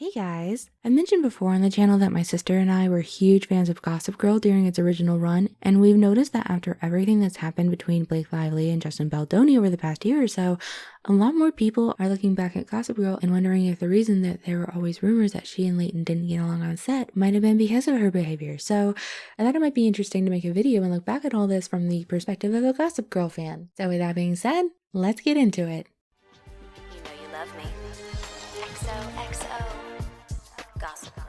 Hey guys! I mentioned before on the channel that my sister and I were huge fans of Gossip Girl during its original run, and we've noticed that after everything that's happened between Blake Lively and Justin Baldoni over the past year or so, a lot more people are looking back at Gossip Girl and wondering if the reason that there were always rumors that she and Leighton didn't get along on set might have been because of her behavior. So I thought it might be interesting to make a video and look back at all this from the perspective of a Gossip Girl fan. So with that being said, let's get into it. You know you love me. XOXO. Gossip Girl.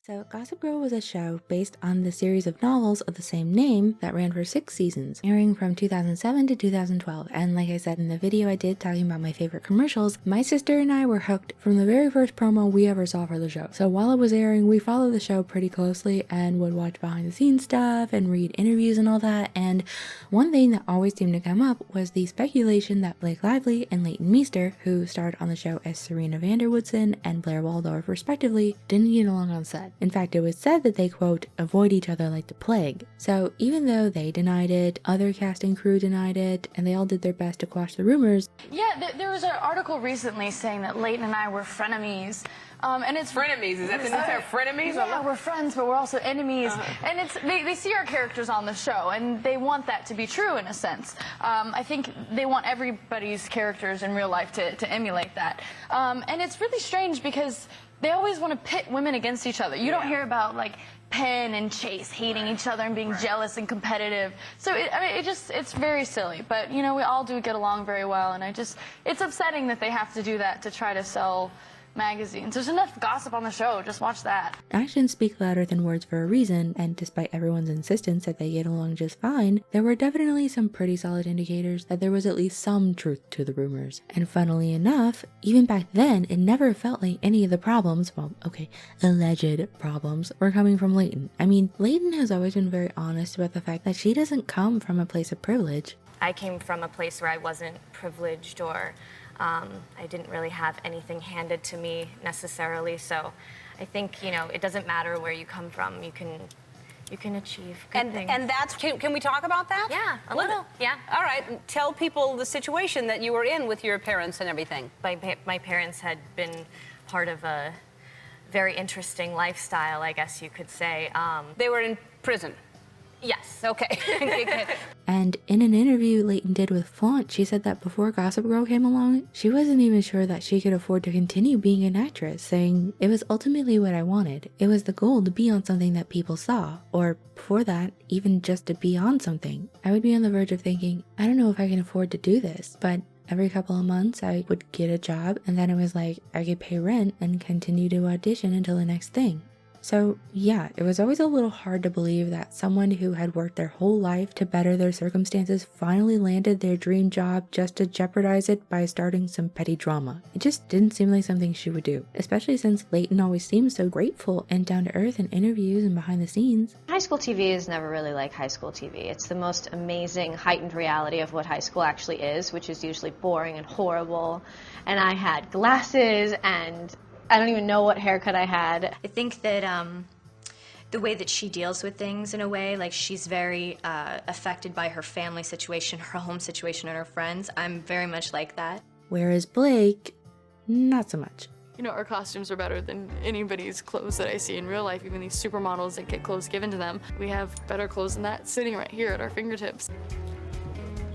So Gossip Girl was a show based on the series of novels of the same name that ran for 6 seasons, airing from 2007 to 2012. And like I said in the video I did talking about my favorite commercials, my sister and I were hooked from the very first promo we ever saw for the show. So while it was airing, we followed the show pretty closely and would watch behind the scenes stuff and read interviews and all that. And one thing that always seemed to come up was the speculation that Blake Lively and Leighton Meester, who starred on the show as Serena Vanderwoodson and Blair Waldorf respectively, didn't get along on set. In fact, it was said that they, quote, avoid each other like the plague. So even though they denied it, other cast and crew denied it, and they all did their best to quash the rumors. Yeah, there was an article recently saying that Leighton and I were frenemies. And it's frenemies. Is that the new term? Frenemies? Yeah, we're friends, but we're also enemies. And it's they see our characters on the show, and they want that to be true in a sense. I think they want everybody's characters in real life to emulate that. And it's really strange because they always want to pit women against each other. You don't hear about like Penn and Chase hating each other and being jealous and competitive. So it's very silly. But you know, we all do get along very well, and it's upsetting that they have to do that to try to sell magazines. There's enough gossip on the show, just watch that. Actions speak louder than words for a reason, and despite everyone's insistence that they get along just fine, there were definitely some pretty solid indicators that there was at least some truth to the rumors. And funnily enough, even back then, it never felt like any of the problems, well, okay, alleged problems, were coming from Leighton. I mean, Leighton has always been very honest about the fact that she doesn't come from a place of privilege. I came from a place where I wasn't privileged or I didn't really have anything handed to me necessarily. So I think, you know, it doesn't matter where you come from. You can achieve good things. And that's, can we talk about that? Yeah, a little, yeah. All right, tell people the situation that you were in with your parents and everything. My parents had been part of a very interesting lifestyle, I guess you could say. They were in prison. Yes. Okay. And in an interview Leighton did with Flaunt, she said that before Gossip Girl came along, she wasn't even sure that she could afford to continue being an actress, saying, "It was ultimately what I wanted. It was the goal to be on something that people saw, or before that, even just to be on something. I would be on the verge of thinking, I don't know if I can afford to do this, but every couple of months I would get a job, and then it was like I could pay rent and continue to audition until the next thing." So yeah, it was always a little hard to believe that someone who had worked their whole life to better their circumstances finally landed their dream job just to jeopardize it by starting some petty drama. It just didn't seem like something she would do, especially since Leighton always seemed so grateful and down to earth in interviews and behind the scenes. High school TV is never really like high school TV. It's the most amazing heightened reality of what high school actually is, which is usually boring and horrible. And I had glasses and I don't even know what haircut I had. I think that the way that she deals with things in a way, like she's very affected by her family situation, her home situation, and her friends. I'm very much like that. Whereas Blake, not so much. You know, our costumes are better than anybody's clothes that I see in real life, even these supermodels that get clothes given to them. We have better clothes than that sitting right here at our fingertips.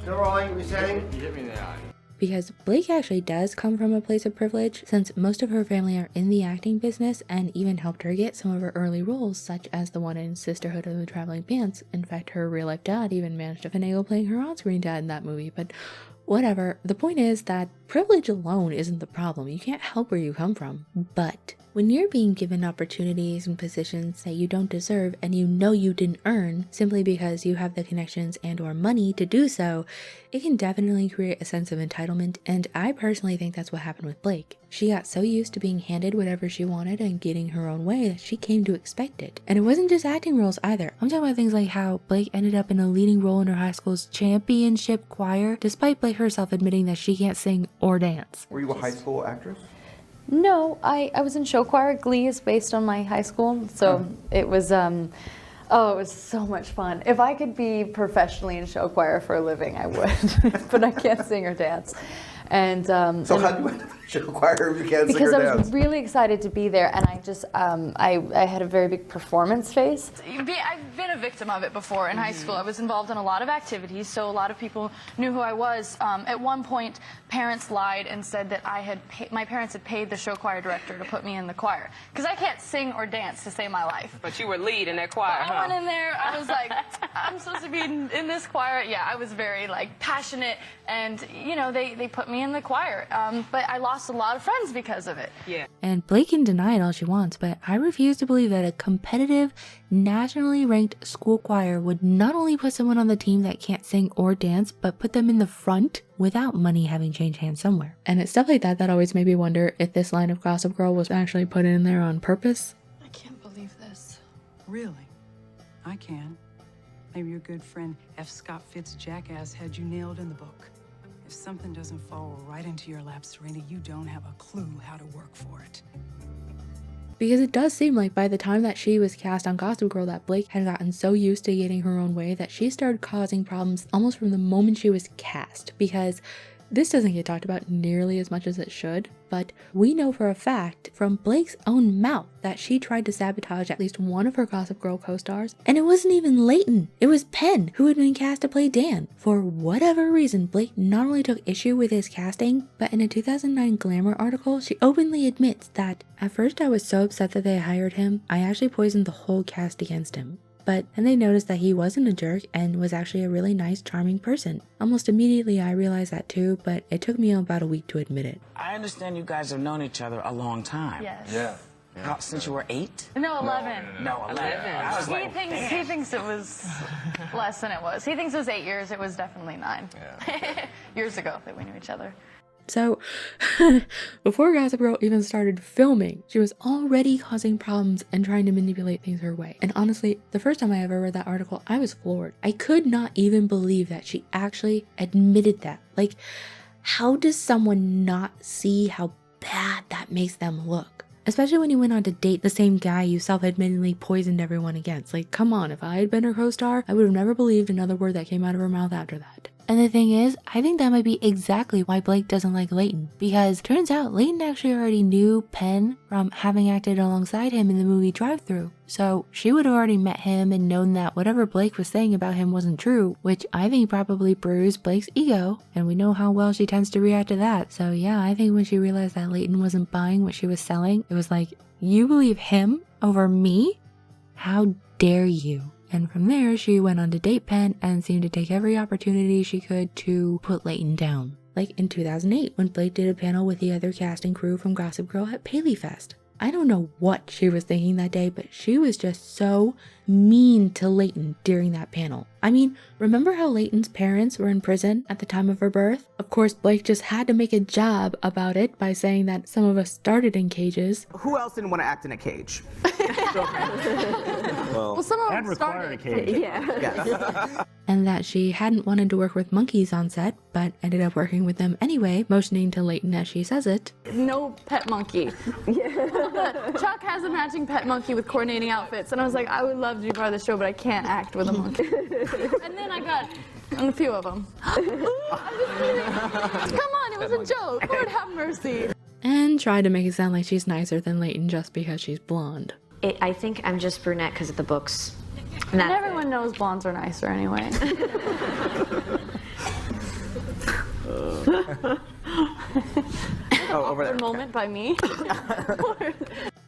Still rolling, resetting. You hit me in the eye. Because Blake actually does come from a place of privilege, since most of her family are in the acting business and even helped her get some of her early roles, such as the one in Sisterhood of the Traveling Pants. In fact, her real-life dad even managed to finagle playing her on-screen dad in that movie, but whatever. The point is that privilege alone isn't the problem. You can't help where you come from. But when you're being given opportunities and positions that you don't deserve and you know you didn't earn simply because you have the connections and or money to do so, it can definitely create a sense of entitlement, and I personally think that's what happened with Blake. She got so used to being handed whatever she wanted and getting her own way that she came to expect it. And it wasn't just acting roles either. I'm talking about things like how Blake ended up in a leading role in her high school's championship choir, despite Blake herself admitting that she can't sing or dance. Were you a high school actress? No, I was in show choir. Glee is based on my high school, so it was it was so much fun. If I could be professionally in show choir for a living, I would, but I can't sing or dance. And So how do you end up in a show choir if you can't sing because or I dance? was really excited to be there, and I just I had a very big performance face. I've been a victim of it before in high school. I was involved in a lot of activities, so a lot of people knew who I was. At one point, parents lied and said that my parents had paid the show choir director to put me in the choir because I can't sing or dance to save my life. But you were lead in that choir, I went in there. I was like, I'm supposed to be in this choir. Yeah, I was very like passionate, and you know they put me in the choir. But I lost a lot of friends because of it. Yeah. And Blake can deny it all she wants, but I refuse to believe that a competitive, nationally ranked school choir would not only put someone on the team that can't sing or dance, but put them in the front without money having changed hands somewhere. And it's stuff like that that always made me wonder if this line of Gossip Girl was actually put in there on purpose. I can't believe this. Really? I can. Maybe your good friend F. Scott Fitz Jackass had you nailed in the book. If something doesn't fall right into your lap, Serena, you don't have a clue how to work for it. Because it does seem like by the time that she was cast on Gossip Girl that Blake had gotten so used to getting her own way that she started causing problems almost from the moment she was cast. Because this doesn't get talked about nearly as much as it should, but we know for a fact from Blake's own mouth that she tried to sabotage at least one of her Gossip Girl co-stars, and it wasn't even Leighton, it was Penn who had been cast to play Dan. For whatever reason, Blake not only took issue with his casting, but in a 2009 Glamour article, she openly admits that, "At first I was so upset that they hired him, I actually poisoned the whole cast against him." But then they noticed that he wasn't a jerk and was actually a really nice, charming person. Almost immediately I realized that too, but it took me about a week to admit it. I understand you guys have known each other a long time. Yes. Yeah. Since you were 8? No, 11. No, 11. I was like, He thinks it was less than it was. He thinks it was 8 years. It was definitely 9. Yeah. Years ago that we knew each other. So, before Gossip Girl even started filming, she was already causing problems and trying to manipulate things her way. And honestly, the first time I ever read that article, I was floored. I could not even believe that she actually admitted that. Like, how does someone not see how bad that makes them look? Especially when you went on to date the same guy you self-admittedly poisoned everyone against. Like, come on, if I had been her co-star, I would have never believed another word that came out of her mouth after that. And the thing is, I think that might be exactly why Blake doesn't like Leighton, because turns out Leighton actually already knew Penn from having acted alongside him in the movie Drive-Thru. So she would have already met him and known that whatever Blake was saying about him wasn't true, which I think probably bruised Blake's ego, and we know how well she tends to react to that. So yeah, I think when she realized that Leighton wasn't buying what she was selling, it was like, you believe him over me? How dare you? And from there, she went on to date Penn and seemed to take every opportunity she could to put Leighton down. Like in 2008, when Blake did a panel with the other cast and crew from Gossip Girl at Paley Fest. I don't know what she was thinking that day, but she was just so mean to Leighton during that panel. I mean, remember how Leighton's parents were in prison at the time of her birth? Of course, Blake just had to make a job about it by saying that some of us started in cages. who else didn't want to act in a cage? Well, some of them started. Yeah. And that she hadn't wanted to work with monkeys on set, but ended up working with them anyway, motioning to Leighton as she says it. No pet monkey. Chuck has a matching pet monkey with coordinating outfits, and I was like, I would love to be part of the show, but I can't act with a monkey. And then I got a few of them. Come on, it was a joke. Lord have mercy. And tried to make it sound like she's nicer than Leighton just because she's blonde. I think I'm just brunette because of the books. And everyone knows blondes are nicer anyway. Over there. Awkward moment by me.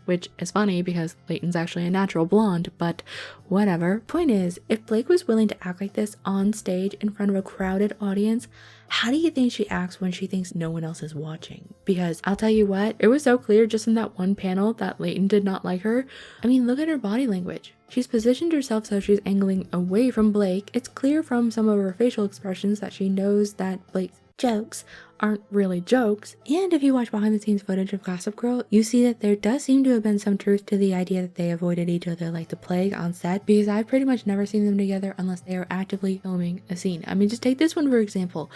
Which is funny because Leighton's actually a natural blonde, but whatever. Point is, if Blake was willing to act like this on stage in front of a crowded audience, how do you think she acts when she thinks no one else is watching? Because I'll tell you what, it was so clear just in that one panel that Leighton did not like her. I mean, look at her body language. She's positioned herself so she's angling away from Blake. It's clear from some of her facial expressions that she knows that Blake's jokes aren't really jokes. And if you watch behind the scenes footage of Gossip Girl, you see that there does seem to have been some truth to the idea that they avoided each other like the plague on set, because I've pretty much never seen them together unless they are actively filming a scene. I mean, just take this one for example.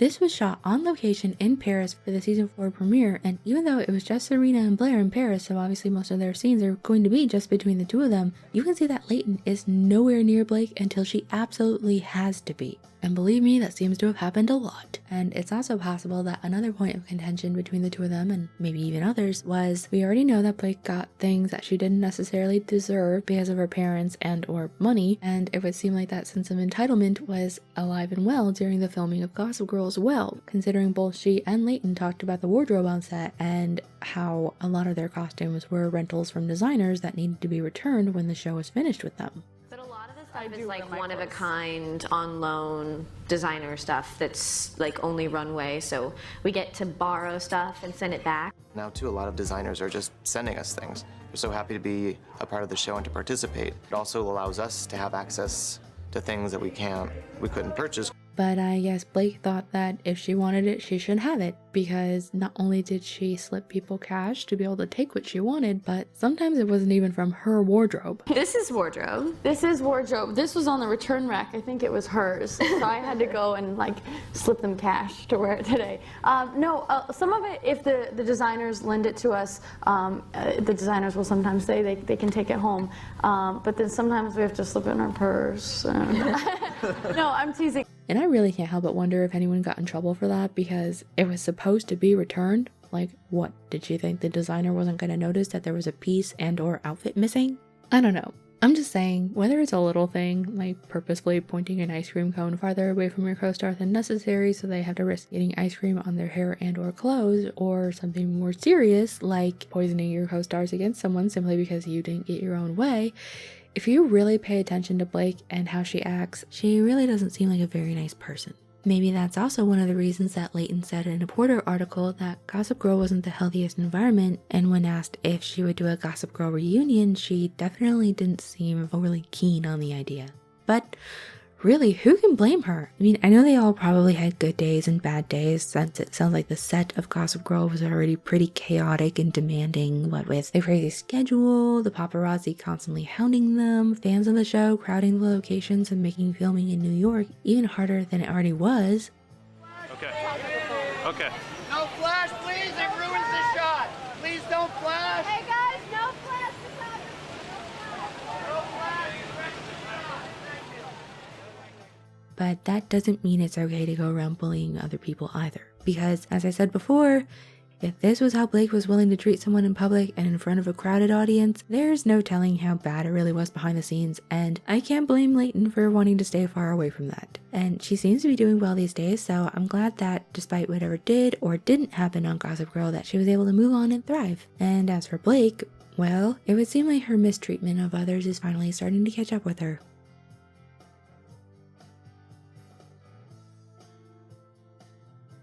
This was shot on location in Paris for the season 4 premiere, and even though it was just Serena and Blair in Paris, so obviously most of their scenes are going to be just between the two of them, you can see that Leighton is nowhere near Blake until she absolutely has to be. And believe me, that seems to have happened a lot. And it's also possible that another point of contention between the two of them, and maybe even others, was we already know that Blake got things that she didn't necessarily deserve because of her parents and or money, and it would seem like that sense of entitlement was alive and well during the filming of Gossip Girl as well, considering both she and Leighton talked about the wardrobe on set and how a lot of their costumes were rentals from designers that needed to be returned when the show was finished with them. Stuff is like one of a kind, on loan designer stuff that's like only runway, so we get to borrow stuff and send it back. Now too, a lot of designers are just sending us things. We're so happy to be a part of the show and to participate. It also allows us to have access to things that we couldn't purchase. But I guess Blake thought that if she wanted it, she should have it, because not only did she slip people cash to be able to take what she wanted, but sometimes it wasn't even from her wardrobe. This is wardrobe. This is wardrobe. This was on the return rack. I think it was hers. So I had to go and like slip them cash to wear it today. Some of it, if the designers lend it to us, the designers will sometimes say they can take it home. But then sometimes we have to slip it in our purse. No, I'm teasing. And I really can't help but wonder if anyone got in trouble for that, because it was supposed to be returned. Like, what? Did she think the designer wasn't going to notice that there was a piece and or outfit missing? I don't know. I'm just saying, whether it's a little thing, like purposefully pointing an ice cream cone farther away from your co-star than necessary so they have to risk getting ice cream on their hair and or clothes, or something more serious like poisoning your co-stars against someone simply because you didn't get your own way, if you really pay attention to Blake and how she acts, she really doesn't seem like a very nice person. Maybe that's also one of the reasons that Leighton said in a Porter article that Gossip Girl wasn't the healthiest environment, and when asked if she would do a Gossip Girl reunion, she definitely didn't seem overly keen on the idea. But really, who can blame her? I mean, I know they all probably had good days and bad days, since it sounds like the set of Gossip Girl was already pretty chaotic and demanding, what with a crazy schedule, the paparazzi constantly hounding them, fans of the show crowding the locations and making filming in New York even harder than it already was. Okay. No flash, please. It ruins the shot. Please don't flash. Hey guys, no flash. No flash. But that doesn't mean it's okay to go around bullying other people either. Because, as I said before, if this was how Blake was willing to treat someone in public and in front of a crowded audience, there's no telling how bad it really was behind the scenes, and I can't blame Leighton for wanting to stay far away from that. And she seems to be doing well these days, so I'm glad that despite whatever did or didn't happen on Gossip Girl, that she was able to move on and thrive. And as for Blake, well, it would seem like her mistreatment of others is finally starting to catch up with her.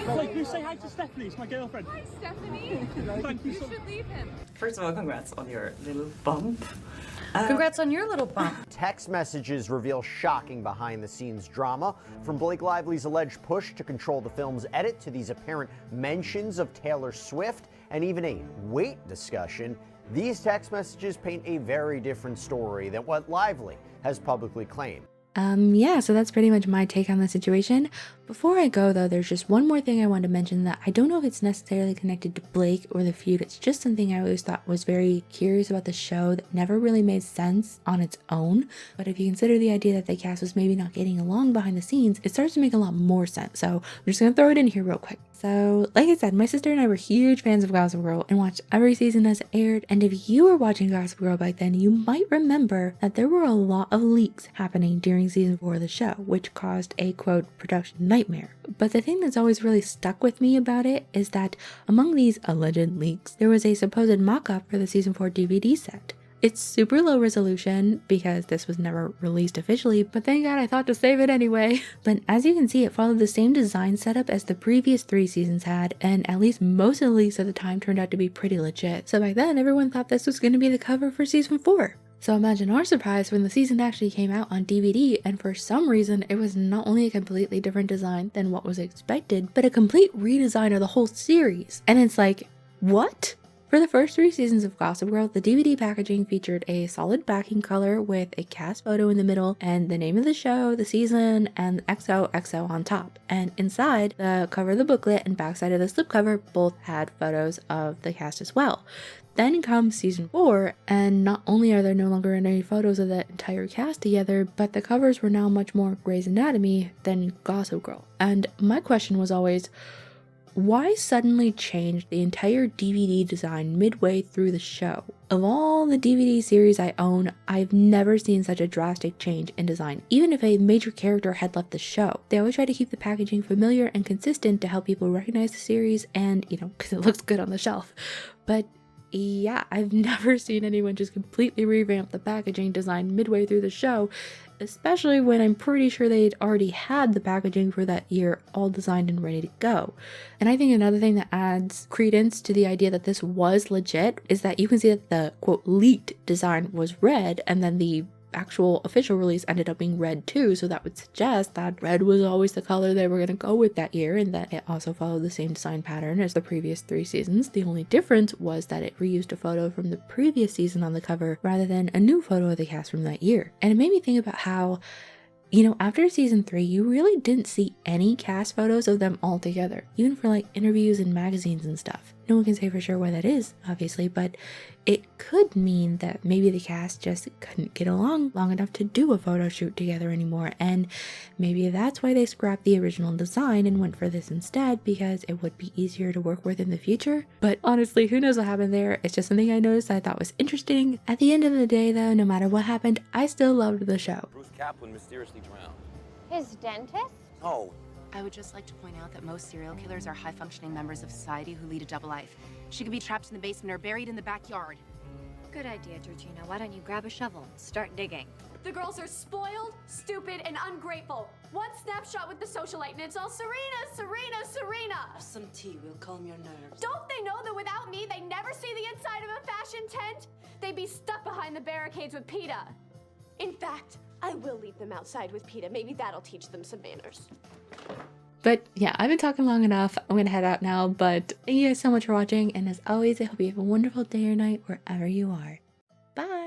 Blake, you say hi to Stephanie, it's my girlfriend. Hi, Stephanie. Thank you so should leave him. First of all, congrats on your little bump. Congrats on your little bump. Text messages reveal shocking behind-the-scenes drama, from Blake Lively's alleged push to control the film's edit to these apparent mentions of Taylor Swift and even a weight discussion. These text messages paint a very different story than what Lively has publicly claimed. Yeah, so that's pretty much my take on the situation. Before I go though, there's just one more thing I wanted to mention that I don't know if it's necessarily connected to Blake or the feud. It's just something I always thought was very curious about the show that never really made sense on its own. But if you consider the idea that the cast was maybe not getting along behind the scenes, it starts to make a lot more sense. So I'm just gonna throw it in here real quick. So, like I said, my sister and I were huge fans of Gossip Girl and watched every season as it aired, and if you were watching Gossip Girl back then, you might remember that there were a lot of leaks happening during season 4 of the show, which caused a, quote, production nightmare. But the thing that's always really stuck with me about it is that among these alleged leaks, there was a supposed mock-up for the season 4 DVD set. It's super low resolution because this was never released officially, but thank God I thought to save it anyway. But as you can see, it followed the same design setup as the previous 3 seasons had, and at least most of the leaks at the time turned out to be pretty legit. So back then, everyone thought this was going to be the cover for season 4. So imagine our surprise when the season actually came out on DVD, and for some reason it was not only a completely different design than what was expected, but a complete redesign of the whole series. And it's like, what? For the first 3 seasons of Gossip Girl, the DVD packaging featured a solid backing color with a cast photo in the middle and the name of the show, the season, and XOXO on top. And inside, the cover of the booklet and backside of the slipcover both had photos of the cast as well. Then comes season 4, and not only are there no longer any photos of the entire cast together, but the covers were now much more Grey's Anatomy than Gossip Girl. And my question was always, why suddenly change the entire DVD design midway through the show? Of all the DVD series I own, I've never seen such a drastic change in design, even if a major character had left the show. They always try to keep the packaging familiar and consistent to help people recognize the series and, because it looks good on the shelf. But yeah, I've never seen anyone just completely revamp the packaging design midway through the show, especially when I'm pretty sure they'd already had the packaging for that year all designed and ready to go. And I think another thing that adds credence to the idea that this was legit is that you can see that the quote leaked design was red, and then the actual official release ended up being red too, so that would suggest that red was always the color they were going to go with that year, and that it also followed the same design pattern as the previous 3 seasons. The only difference was that it reused a photo from the previous season on the cover rather than a new photo of the cast from that year. And it made me think about how, after season 3, you really didn't see any cast photos of them all together, even for like interviews and magazines and stuff. No one can say for sure why that is, obviously, but it could mean that maybe the cast just couldn't get along long enough to do a photo shoot together anymore, and maybe that's why they scrapped the original design and went for this instead, because it would be easier to work with in the future. But honestly, who knows what happened there? It's just something I noticed that I thought was interesting. At the end of the day, though, no matter what happened, I still loved the show. Bruce Kaplan mysteriously drowned. His dentist? Oh. I would just like to point out that most serial killers are high-functioning members of society who lead a double life. She could be trapped in the basement or buried in the backyard. Good idea, Georgina. Why don't you grab a shovel and start digging? The girls are spoiled, stupid, and ungrateful. One snapshot with the socialite and it's all Serena, Serena, Serena. Some tea will calm your nerves. Don't they know that without me, they never see the inside of a fashion tent? They'd be stuck behind the barricades with PETA. In fact, I will leave them outside with PETA. Maybe that'll teach them some manners. But yeah, I've been talking long enough. I'm gonna head out now, but thank you guys so much for watching, and as always, I hope you have a wonderful day or night wherever you are. Bye!